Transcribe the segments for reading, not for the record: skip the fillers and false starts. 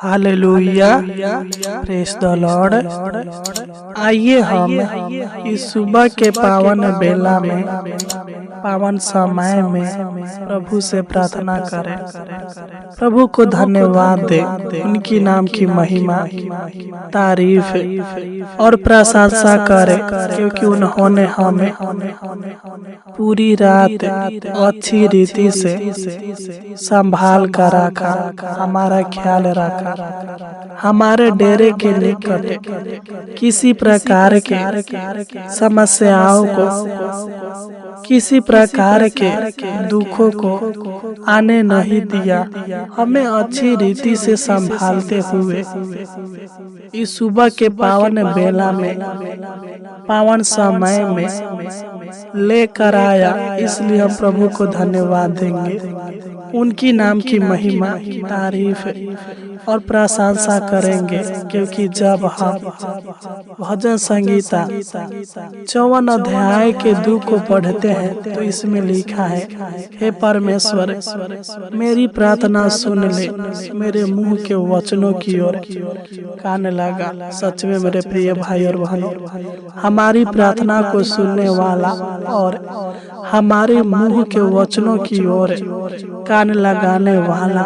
Hallelujah, praise the Lord. आइए हम इस सुबह के पावन बेला में, पावन समय में प्रभु से प्रार्थना करें, प्रभु को धन्यवाद दें, उनकी नाम की महिमा, तारीफ और प्रशंसा करें, क्योंकि उन्होंने हमें पूरी रात अच्छी रीति से संभाल कर रखा, हमारा ख्याल रखा। हमारे डेरे के निकट किसी प्रकार के समस्याओं को, किसी प्रकार के दुखों को आने नहीं दिया। हमें अच्छी रीति से संभालते हुए इस सुबह के पावन बेला में, पावन समय में लेकर आया। इसलिए हम प्रभु को धन्यवाद देंगे, उनकी नाम की महिमा, तारीफ और प्रशंसा करेंगे। क्योंकि जब हम भजन संगीता 54 अध्याय के 2 को पढ़ते हैं तो इसमें लिखा है, हे परमेश्वर मेरी प्रार्थना सुन ले, मेरे मुंह के वचनों की ओर कान लगा। सच में मेरे प्रिय भाई और बहनों, हमारी प्रार्थना को सुनने वाला और हमारे मुंह के वचनों की ओर कान लगाने वाला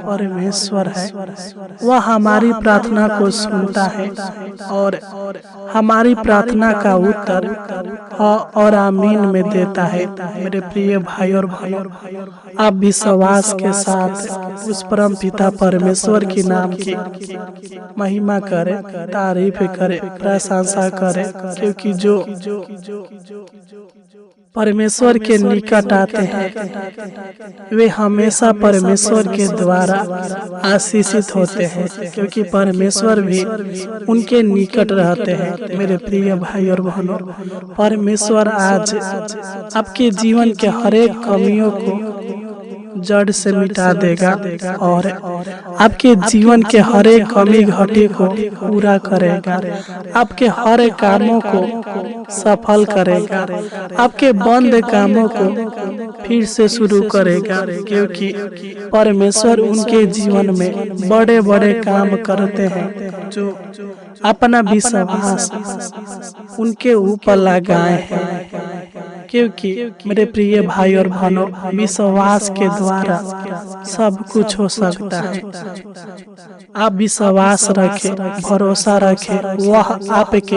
परमेश्वर है। वह हमारी प्रार्थना को सुनता है और हमारी प्रार्थना का उत्तर हाँ और आमीन में देता है। मेरे प्रिय भाई और बहनों, आप विश्वास के साथ उस परम पिता परमेश्वर की नाम की महिमा करें, तारीफ करें, प्रशंसा करें। क्योंकि जो परमेश्वर के निकट आते हैं वे हमेशा परमेश्वर के द्वारा आशीषित होते हैं, क्योंकि परमेश्वर भी उनके निकट रहते हैं। मेरे प्रिय भाई और बहनों, परमेश्वर आज आपके जीवन के हर एक कमियों को जड़ से मिटा देगा और आपके जीवन के हर एक कमी घटी को पूरा करेगा, आपके हर एक कामों को सफल करेगा, आपके बंद कामों को फिर से शुरू करेगा। क्योंकि परमेश्वर उनके जीवन में बड़े बड़े काम करते हैं जो अपना विश्वास उनके ऊपर लगाए हैं। क्योंकि मेरे प्रिय भाई और बहनों, विश्वास के द्वारा सब कुछ हो सकता है। आप विश्वास रखें, भरोसा रखें, वह आपके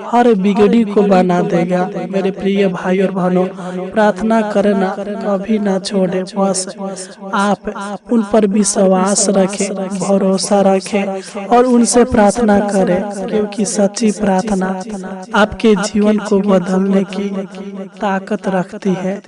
हर बिगड़ी को बना देगा। मेरे प्रिय भाई और बहनों, प्रार्थना करना कभी ना छोड़े। बस आप उन पर विश्वास रखें, भरोसा रखें और उनसे प्रार्थना करें। क्योंकि सच्ची प्रार्थना आपके जीवन को बदलने की ताकत रखती है।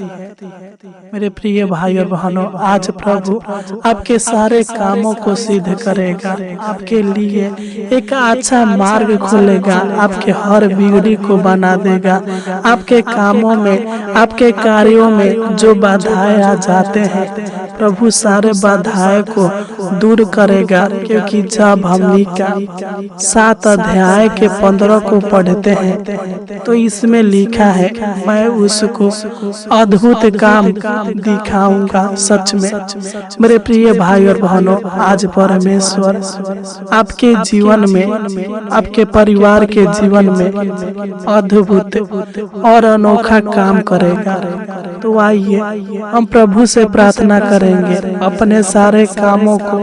मेरे प्रिय भाई और बहनों, आज प्रभु आपके सारे कामों को सिद्ध करेगा, आपके लिए एक अच्छा मार्ग खोलेगा, आपके हर बिगड़ी को बना देगा। आपके कामों में, आपके कार्यों में जो बाधाएं आ जाते हैं, प्रभु सारे बाधाएं को दूर करेगा। क्योंकि जब हम मीका 7 अध्याय के 15 को पढ़ते हैं तो इसमें लिखा है, मैं उसको अद्भुत काम दिखाऊंगा। सच में मेरे प्रिय भाई और बहनों, आज परमेश्वर आपके जीवन में, आपके परिवार के जीवन में अद्भुत और अनोखा काम करेगा। तो आइए हम प्रभु से प्रार्थना करेंगे, अपने सारे कामों को,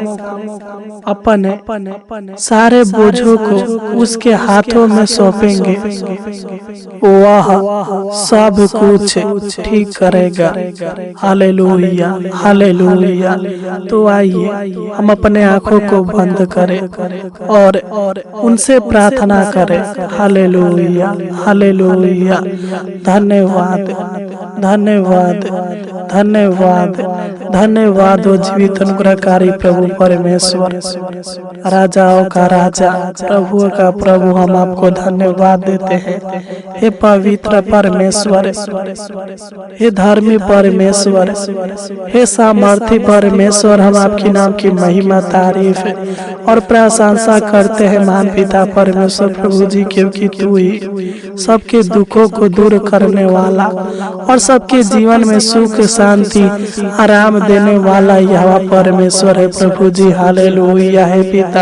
अपने सारे बोझों को उसके हाथों में सौंपेंगे। वह सब कुछ ठीक करेगा। Hallelujah, hallelujah. तो आइए हम अपने आंखों को बंद करें और उनसे प्रार्थना करें। Hallelujah, hallelujah. धन्यवाद, धन्यवाद, धन्यवाद, धन्यवाद ओ जीवित अनुग्रहकारी प्रभु परमेश्वर, राजाओं का राजा, प्रभुओं का प्रभु, हम आपको धन्यवाद देते हैं। हे पवित्र परमेश्वर, हे धर्मी परमेश्वर, हे सामर्थी परमेश्वर, हम आपकी नाम की महिमा, तारीफ और प्रशंसा करते हैं महान पिता परमेश्वर प्रभु जी। क्योंकि तू ही सबके दुखों को दूर करने वाला और सबके जीवन में सुख, शांति, आराम देने करने वाला यहोवा परमेश्वर है प्रभु जी। हालेलुया है पिता,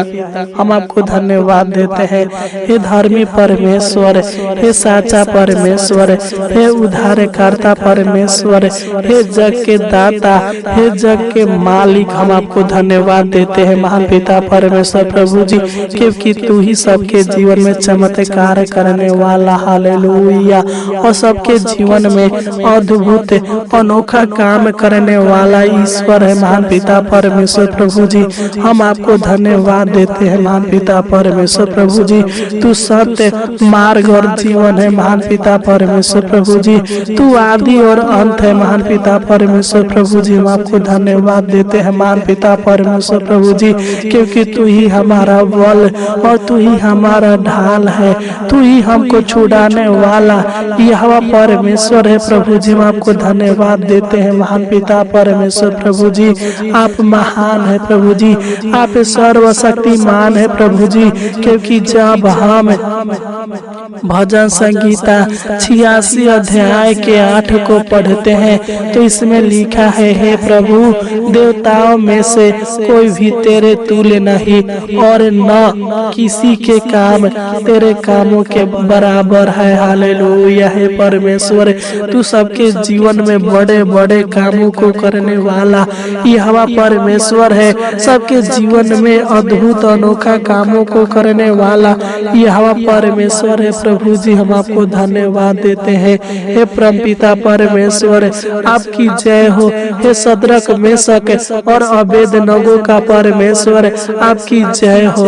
हम आपको धन्यवाद देते हैं। हे धर्मी परमेश्वर, हे साचा परमेश्वर, हे उद्धारकर्ता परमेश्वर, हे जग के दाता, हे जग के मालिक, हम आपको धन्यवाद देते हैं महान पिता परमेश्वर प्रभु जी, क्योंकि तू ही सबके जीवन में चमत्कार करने वाला हालेलुया और सबके जीवन में अद्भुत अनोखा काम करने वाला ईश्वर है महान पिता परमेश्वर प्रभु जी। हम आपको धन्यवाद देते हैं महान पिता परमेश्वर प्रभु जी। तू सत्य मार्ग और जीवन है महान पिता परमेश्वर प्रभु जी। तू आदि और अंत है महान पिता परमेश्वर प्रभु जी। हम आपको धन्यवाद देते हैं महान पिता परमेश्वर प्रभु जी, क्योंकि तू ही हमारा बल और तू ही हमारा ढाल है, तू ही हमको छुड़ाने वाला यहोवा परमेश्वर है प्रभु जी। हम आपको धन्यवाद देते हैं महान पिता परमेश्वर प्रभु जी। आप महान है प्रभु जी, आप सर्वशक्तिमान है प्रभु जी, क्योंकि जब हम भजन संगीता 86 अध्याय के 8 को पढ़ते हैं तो इसमें लिखा है, हे प्रभु देवताओं में से कोई भी तेरे तुल्य नहीं और न किसी के काम तेरे कामों के बराबर है। हालेलुया है परमेश्वर, तू सबके जीवन में बड़े बड़े कामों को करने वाला यहोवा परमेश्वर है। सबके जीवन में अद्भुत अनोखा कामों को करने वाला यहोवा परमेश्वर है प्रभु जी। हम आपको धन्यवाद देते हैं। हे परमपिता परमेश्वर, आपकी जय हो। हे सदरक मेशक और अबेदनगो का परमेश्वर, आपकी जय हो।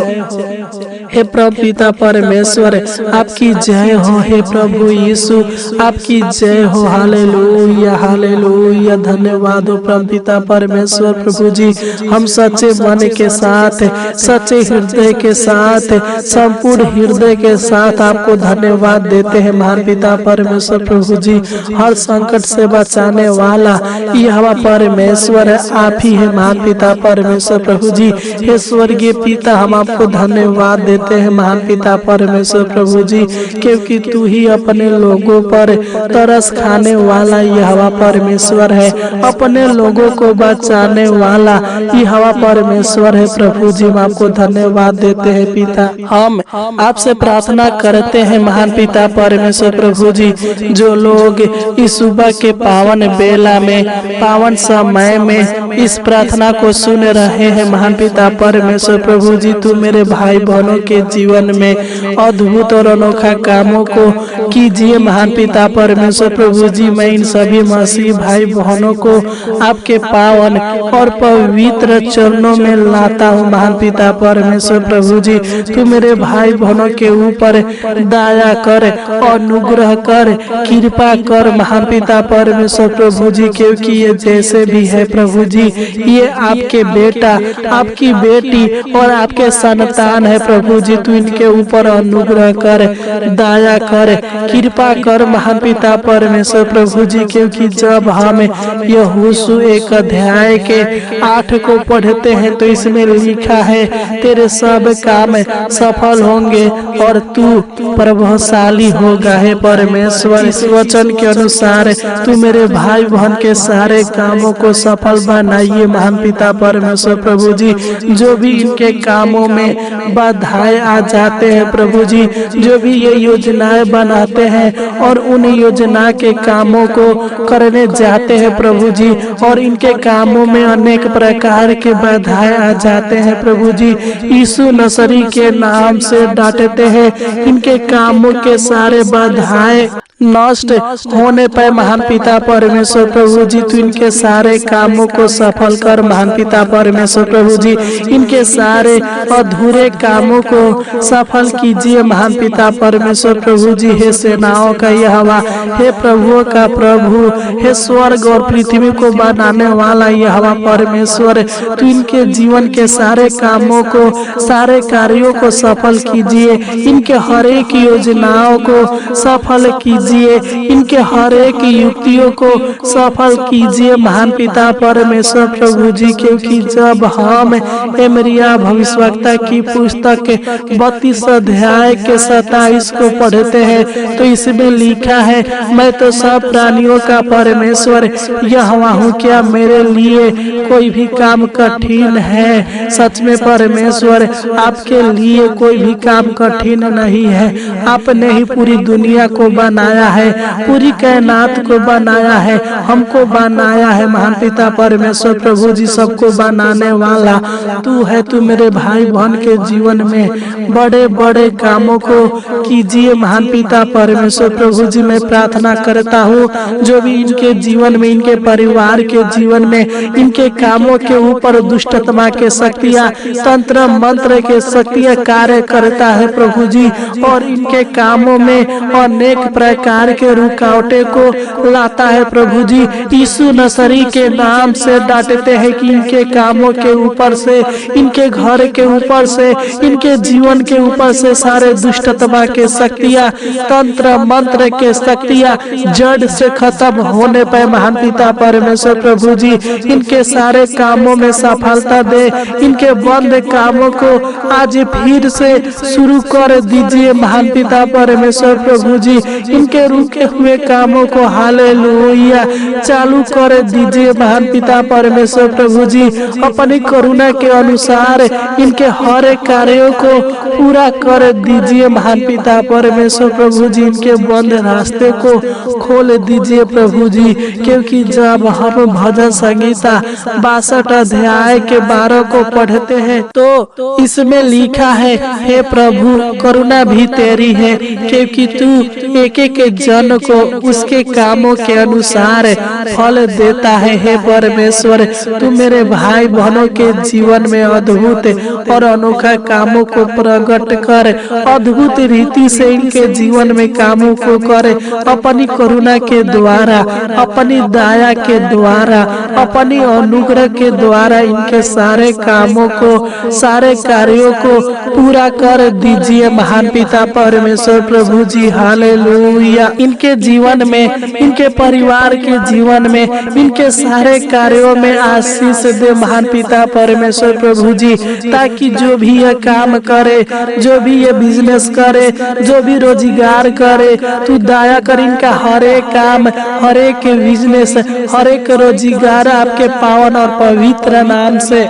हे परमपिता परमेश्वर, आपकी जय हो। हे प्रभु यीशु, आपकी जय हो। Hallelujah hallelujah. धन्यवाद हो परमपिता परमेश्वर प्रभु जी। हम सच्चे मन के साथ, सच्चे हृदय के साथ, संपूर्ण हृदय के साथ आपको धन्यवाद देते हैं महान पिता परमेश्वर प्रभु जी। हर संकट से बचाने वाला यहोवा परमेश्वर आप ही है महान पिता परमेश्वर प्रभु जी। हे स्वर्गीय पिता, हम आपको धन्यवाद देते हैं महान पिता परमेश्वर प्रभु जी, क्योंकि तू ही अपने लोगों पर तरस खाने वाला यहोवा परमेश्वर है, अपने लोगों को बचाने वाला यहोवा परमेश्वर है प्रभु जी। हम आपको धन्यवाद देते हैं पिता। हम आपसे प्रार्थना करते हैं महान पिता परमेश्वर प्रभु जी, जो लोग इस सुबह के पावन बेला में, पावन समय में इस प्रार्थना को सुन रहे हैं महान पिता परमेश्वर प्रभु जी, तू मेरे भाई बहनों के जीवन में अद्भुत और अनोखा कामों को कीजिए महान पिता परमेश्वर प्रभु जी। मैं इन सभी मसीह भाई बहनों को आपके पावन और पवित्र चरणों में लाता हूँ महान पिता परमेश्वर प्रभु जी। तू मेरे भाई बहनों के ऊपर दया कर, अनुग्रह कर, कृपा कर महान पिता परमेश्वर प्रभु जी, क्योंकि ये जैसे भी है प्रभु जी, ये आपके बेटा, आपकी बेटी और आपके संतान है प्रभु जी। तू इनके ऊपर अनुग्रह कर, दया कर, कृपा कर महान पिता परमेश्वर प्रभु जी, क्योंकि जब हम यहोशू 1 अध्याय के 8 को पढ़ते हैं तो इसमें लिखा है, तेरे सब काम सफल होंगे और तू प्रभावशाली होगा। है परमेश्वर, इस वचन के अनुसार तू मेरे भाई बहन के सारे कामों को सफल बनाइए महान पिता परमेश्वर प्रभु जी। जो भी इनके कामों में बाधाएं आ जाते हैं प्रभु जी, जो भी ये योजनाएं बनाते हैं और उन योजना के कामों को करने जाते हैं प्रभु जी, और इनके कामों में अनेक प्रकार के बाधाएं आ जाते हैं प्रभु जी, यीशु नसरी के नाम से डांटते हैं। इनके कामों के सारे बाधाएं नष्ट होने पर महान पिता परमेश्वर प्रभु जी, तू इनके सारे कामों को सफल कर महान पिता परमेश्वर प्रभु जी। इनके सारे अधूरे कामों को सफल कीजिए महान पिता परमेश्वर प्रभु जी। हे सेनाओं का यहोवा, हे प्रभुओं का प्रभु, हे स्वर्ग और पृथ्वी को बनाने वाला यहोवा परमेश्वर, तू इनके जीवन के सारे कामों को, सारे कार्यों को सफल कीजिए। इनके हर एक योजनाओं को सफल कीजिए कीजिए, इनके हर एक युक्तियों को सफल कीजिए महान पिता परमेश्वर प्रभु जी। क्योंकि जब हम एमरिया भविष्यवक्ता की पुस्तक 32 अध्याय के 27 को पढ़ते हैं तो इसमें लिखा है, मैं तो सब प्राणियों का परमेश्वर यहोवा हूँ, क्या मेरे लिए कोई भी काम कठिन है? सच में परमेश्वर आपके लिए कोई भी काम कठिन नहीं है। आपने ही पूरी दुनिया को बनाया है, पूरी कायनात को बनाया है, हमको बनाया है महान पिता परमेश्वर प्रभु जी। सबको बनाने वाला तू है। तू मेरे भाई बहन के जीवन में बड़े बड़े कामों को कीजिए महान पिता परमेश्वर प्रभु जी। मैं प्रार्थना करता हूँ जो भी इनके जीवन में, इनके परिवार के जीवन में, इनके कामों के ऊपर दुष्टतमा के शक्तियाँ, तंत्र मंत्र के शक्तियाँ कार्य करता है प्रभु जी, और इनके कामों में अनेक प्रकार के रुकावटें को लाता है प्रभु जी। यीशु नसरी के नाम से डांटते हैं कि इनके कामों के ऊपर से, इनके घर के ऊपर से, इनके जीवन के ऊपर से सारे दुष्टतमा के शक्तियाँ, तंत्र मंत्र के शक्तियाँ जड़ से खत्म होने पर महान पिता परमेश्वर प्रभु जी इनके सारे कामों में सफलता दे। इनके बंद कामों को आज फिर से शुरू कर दीजिए महान पिता परमेश्वर प्रभु जी। इनके रुके हुए कामों को हालेलुया चालू कर दीजिए महान पिता परमेश्वर प्रभु जी। अपनी करुणा के अनुसार इनके हर एक कार्यों को पूरा कर दीजिए महान पिता परमेश्वर प्रभु जी। इनके बंद रास्ते को खोल दीजिए प्रभु जी। क्योंकि जब हम भजन संगीता 62 अध्याय के 12 को पढ़ते हैं तो इसमें लिखा है, हे प्रभु करुणा भी तेरी है, क्योंकि तू एक एक जन को उसके कामों के अनुसार फल देता है। हे परमेश्वर तू मेरे भाई बहनों के जीवन में अद्भुत और अनोखा कामों को प्रकट कर, अद्भुत रीति से इनके जीवन में कामों को करे। अपनी करुणा के द्वारा, अपनी दया के द्वारा, अपनी अनुग्रह के द्वारा इनके सारे कामों को, सारे कार्यों को पूरा कर दीजिए महान पिता परमेश्वर प्रभु जी। हालेलुया। इनके जीवन में, इनके परिवार के जीवन में, इनके सारे कार्यों में आशीष दे महान पिता परमेश्वर प्रभु जी। ताकि जो भी ये काम करे, जो भी ये बिजनेस करे, जो भी रोजगार करे, तू दया कर इनका हर एक काम, हर एक बिजनेस, हर एक रोजगार आपके पावन और पवित्र नाम से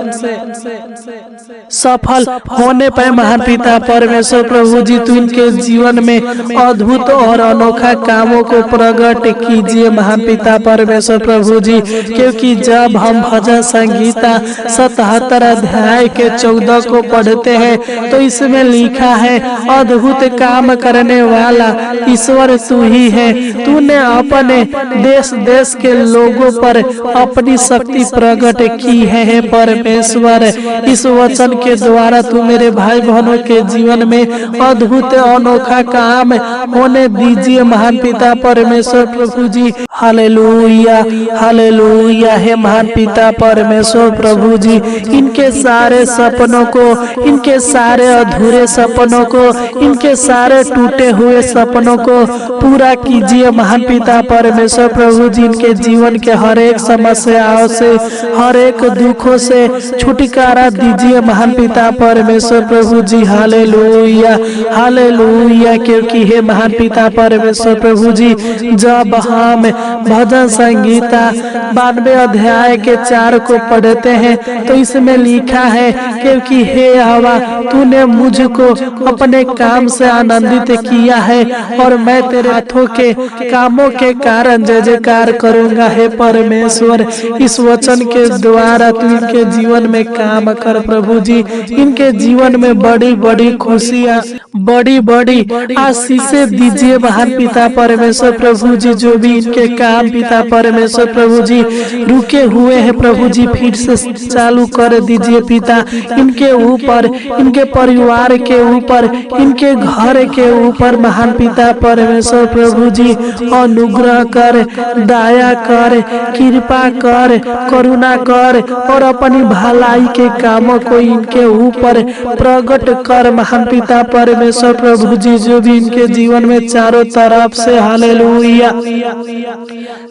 सफल होने पर महान पिता परमेश्वर प्रभु जी तू इनके जीवन में अद्भुत और अनोखा कामों को प्रकट कीजिए महान पिता परमेश्वर प्रभु जी। क्योंकि जब हम भजन संगीता 77 अध्याय के 14 को पढ़ते हैं तो इसमें लिखा है, अद्भुत काम करने वाला ईश्वर तू ही है। तूने अपने देश देश के लोगों पर अपनी शक्ति प्रकट की है परमेश्वर। इस वचन के द्वारा तू मेरे भाई बहनों के जीवन में अद्भुत अनोखा काम होने दीजिए महान पिता परमेश्वर प्रभु जी। Hallelujah hallelujah. हे महान पिता परमेश्वर प्रभु जी, इनके सारे सपनों को, इनके सारे अधूरे सपनों को, इनके सारे टूटे हुए सपनों को पूरा कीजिए महान पिता परमेश्वर प्रभु जी। इनके जीवन के हर एक समस्याओं से, हर एक दुखों से छुटकारा दीजिए महान पिता परमेश्वर प्रभु जी। Hallelujah hallelujah. क्योंकि हे महान पिता परमेश्वर प्रभु जी, जब हम भजन संगीता 92 अध्याय के 4 को पढ़ते हैं तो इसमें लिखा है, क्योंकि हे यहोवा तूने मुझको अपने काम से आनंदित किया है और मैं तेरे हाथों के कामों के कारण जय जयकार करूंगा। हे परमेश्वर इस वचन के द्वारा तू इनके जीवन में काम कर प्रभु जी। इनके जीवन में बड़ी बड़ी खुशियाँ, बड़ी बड़ी आशीषें दीजिए महान पिता परमेश्वर प्रभु जी। जो भी इनके काम पिता परमेश्वर प्रभु जी रुके हुए हैं प्रभु जी, फिर से चालू कर दीजिए पिता। इनके ऊपर, इनके परिवार के ऊपर, इनके घर के ऊपर महान पिता परमेश्वर प्रभु जी अनुग्रह कर, दया कर, कृपा कर, करुणा कर और अपनी भलाई के कामों को इनके ऊपर प्रकट कर महान पिता परमेश्वर प्रभु जी। जो भी इनके जीवन में चारों तरफ तरफ से। हालेलुया।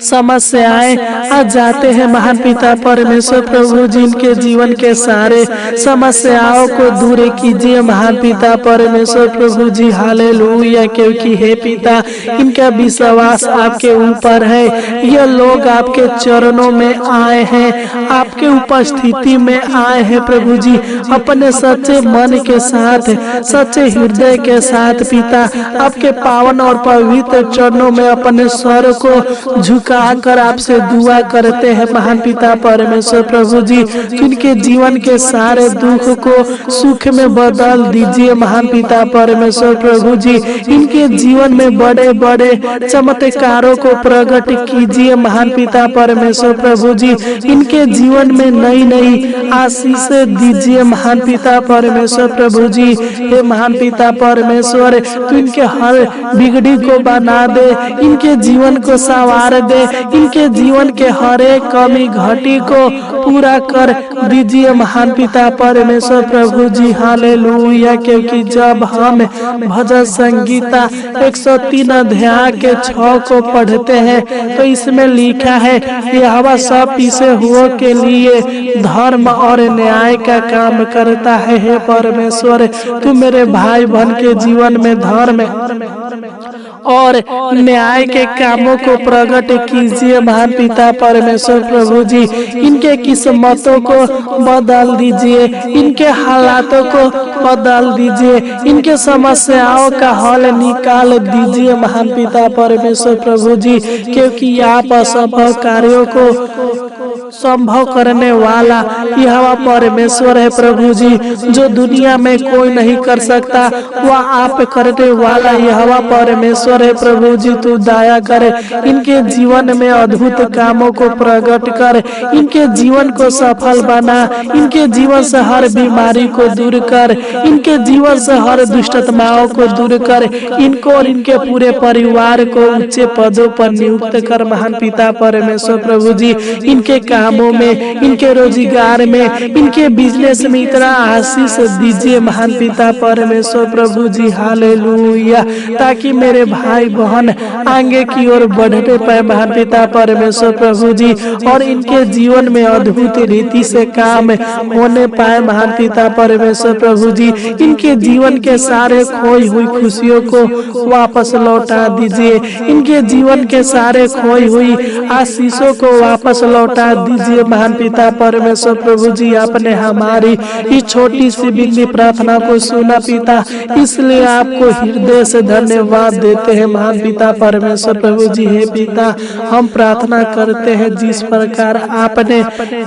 समस्याएं आ जाते हैं महान पिता परमेश्वर प्रभु जी, इनके जीवन के सारे समस्याओं को दूर कीजिए महान पिता परमेश्वर प्रभु जी। हालेलुया। क्योंकि हे पिता, इनका विश्वास आपके ऊपर है। ये लोग आपके चरणों में आए हैं, आपके उपस्थिति में आए हैं प्रभु जी, अपने सच्चे मन के साथ, सच्चे हृदय के साथ पिता आपके पावन और पवित्र चरणों में अपने स्वर को झुकाकर आपसे दुआ करते हैं महान पिता परमेश्वर प्रभु जी। जिनके जीवन के सारे दुख को सुख में बदल दीजिए महान पिता परमेश्वर प्रभु जी। इनके जीवन में बड़े बड़े चमत्कारों को प्रकट कीजिए महान पिता परमेश्वर प्रभु जी। इनके जीवन में नई नई आशीष दीजिए महान पिता परमेश्वर प्रभु जी। हे महान पिता परमेश्वर, तू इनके हर बिगड़ी को बना दे, इनके जीवन को संवार दे, इनके जीवन के हर एक कमी घटी को पूरा कर दीजिए महान पिता परमेश्वर प्रभु जी। हालेलुया। क्योंकि जब हम भजन संगीता 103 अध्याय के 6 को पढ़ते हैं तो इसमें लिखा है, यहोवा सब पीछे हुओं के लिए धर्म और न्याय का काम करता है। हे परमेश्वर, तू मेरे भाई बहन के जीवन में धर्म और न्याय के कामों को प्रकट कीजिए महान पिता परमेश्वर प्रभु जी। इनके किस्मतों को बदल दीजिए, इनके हालातों को बदल दीजिए, इनके समस्याओं का हल निकाल दीजिए महान पिता परमेश्वर प्रभु जी। क्योंकि आप असंभव कार्यों को संभव करने वाला यहोवा परमेश्वर है प्रभु जी। जो दुनिया में कोई नहीं कर सकता वह आप करने वाला यहोवा परमेश्वर है प्रभु जी। तू दया करे, इनके जीवन में अद्भुत कामों को प्रकट कर, इनके जीवन को सफल बना, इनके जीवन से हर बीमारी को दूर कर, इनके जीवन से हर दुष्टताओं को दूर कर, इनको और इनके पूरे परिवार को ऊंचे पदों पर नियुक्त कर महान पिता परमेश्वर प्रभु जी। इनके कामों में, इनके रोजगार में, इनके बिजनेस में इतना आशीष दीजिए महान पिता परमेश्वर प्रभु जी। हालेलुया। ताकि मेरे भाई बहन आगे की ओर बढ़ने पाए महान पिता परमेश्वर प्रभु जी, और इनके जीवन में अद्भुत रीति से काम होने पाए महान पिता परमेश्वर प्रभु जी। इनके जीवन के सारे खोई हुई खुशियों को वापस लौटा दीजिए, इनके जीवन के सारे खोई हुई आशीषों को वापस लौटा दीजिए महान पिता परमेश्वर प्रभु जी। आपने हमारी इस छोटी सी बिंदी प्रार्थना को सुना पिता, इसलिए आपको हृदय से धन्यवाद देते हैं महान पिता परमेश्वर प्रभु जी। हे पिता, हम प्रार्थना करते हैं जिस प्रकार आपने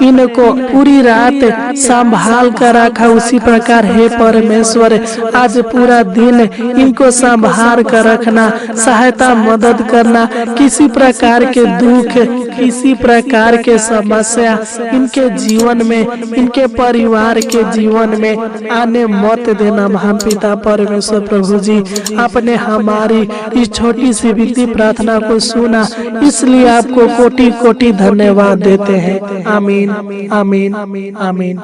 इनको पूरी रात संभाल कर रखा, उसी प्रकार हे परमेश्वर आज पूरा दिन इनको संभाल कर रखना, सहायता मदद करना। किसी प्रकार के दुख, किसी प्रकार के समस्या इनके जीवन में, इनके परिवार के जीवन में आने मत देना महान पिता परमेश्वर प्रभु जी। आपने हमारी इस छोटी सी विनती प्रार्थना को सुना, इसलिए आपको कोटि कोटि धन्यवाद देते हैं। आमीन, आमीन, आमीन, आमीन।